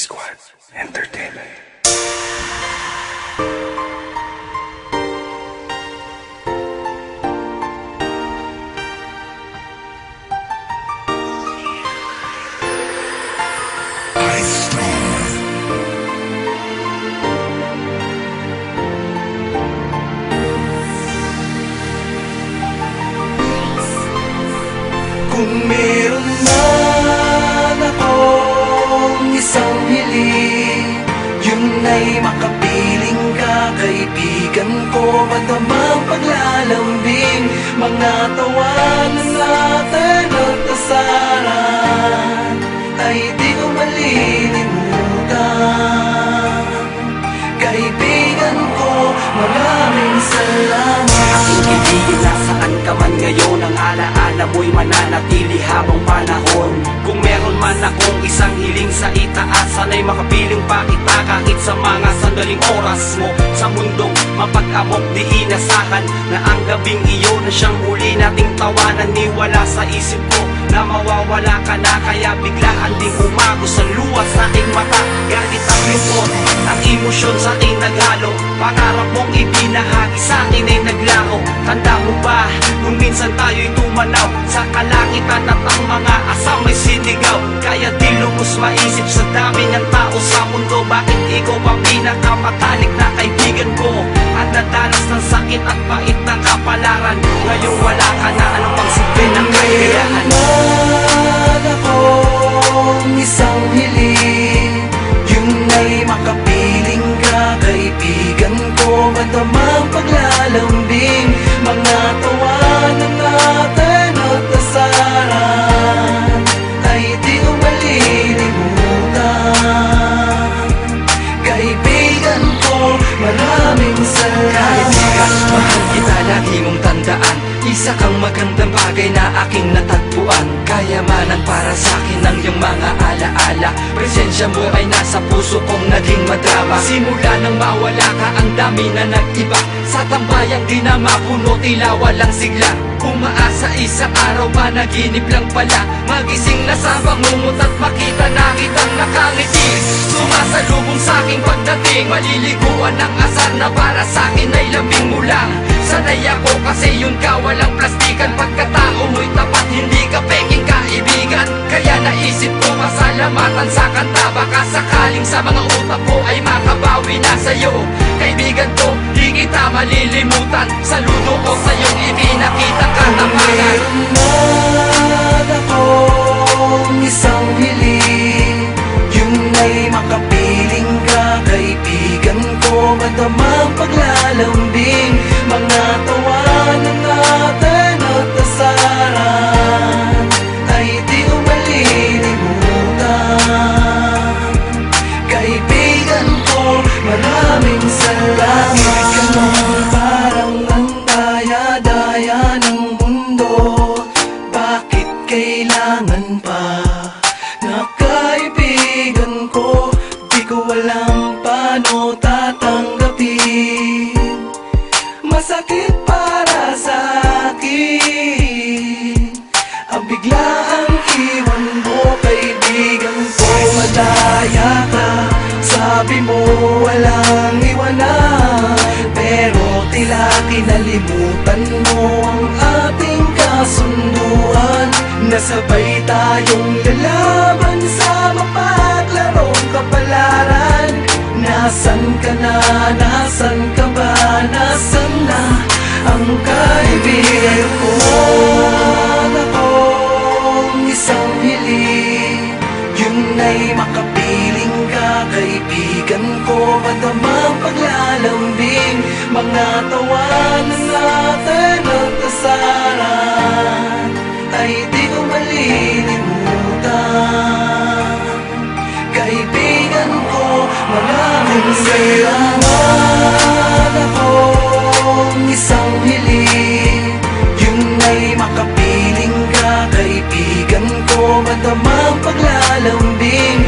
Squad Entertainment. Kung meron man akong isang hiling, yun ay makapiling ka, kaibigan ko, matamang paglalambing, mga tawanan natin at asaran ay di ko malilimutan. Kaibigan ko, maraming salamat. Aking kaibigan, nasaan ka man ngayon, ang alaala mo'y mananatili habang panahon. Kung meron man akong isang hiling sa itaas, sana'y makapiling pa kita kahit sa mga sandaling oras mo sa mundong mapag-amok. Di inasahan na ang gabing iyon na siyang huli nating tawanan. Ni wala sa isip ko na mawawala ka na, kaya biglaan ding umagos sa luwas sa aking mata. Galit ang report, ang emosyon sa aking naghalo, pangarap mong ibinahagi sa akin ay naglaho. Tanda mo ba, nung minsan tayo'y tumanaw sa kalangitan at ang mga asam may sinigaw. Kaya di lubos maisip sa dami ng tao sa mundo, bakit ikaw ang pinakamatalik na kaibigan ko? At nadanas ng sakit at pait ng kapalaran, ngayon wala ka na, ano pang silbi ng kaibigan? Man akong isang hiling, yun ay makapiling ka, kaibigan ko, matamang paglalambing, mga tawanan natin at asaran ay di ko malilimutan. Kaibigan ko, maraming salamat. Mahal kita, lagi mong tandaan, isa kang magandang bagay na aking natagpuan. Kayamanan para sa akin ng iyong mga alaala, presensya mo ay nasa puso kong naging madrama. Simula nang mawala ka, ang dami na nag-iba, sa tambayang di na mapuno, tila walang sigla. Umaasa isang araw, panaginip lang pala, magising na sa bangungot at makita na kitang nakangiti. Sumasalubong sa aking pagdating, maliliguan ng asar na para sa akin ay lambing mo lang. Sanay ako kasi yun ka, walang plastikan, pagkatao mo'y tapat, hindi ka peking kaibigan. Kaya naisip ko pasalamatan sa kanta, baka sakaling sa mga utak ko ay makabawi na sa'yo. Kaibigan ko, di kita malilimutan, saludo ko sa'yong ipinakita katapangan. Meron man akong isang hiling, yun ay makapiling ka, kaibigan ko, matamang paglalambing, mga tawanan natin at asaran ay di ko malilimutan. Kaibigan ko, maraming salamat. Ganon parang ang daya-daya ng mundo, bakit kailangan pa na kaibigan ko? Di ko alam paano tatanggapin, masakit para sa akin ang biglaang iwan mo, kaibigan ko. Madaya ka, sabi mo walang iwanan, pero tila kinalimutan mo ang ating kasunduan. Nasabay tayong lalaban sa mapaglarong kapalaran. Nasaan ka na, nasan ka ba, nasan na ang kaibigan ko? Akong isang hiling, yun ay makapiling ka, kaibigan ko, matamang paglalambing, mga tawanan natin at asaran ay di ko malilimutan. Kaibigan ko, maraming salamat. Akong isang hiling, yun ay makapiling ka, kaibigan ko, matamang paglalambing,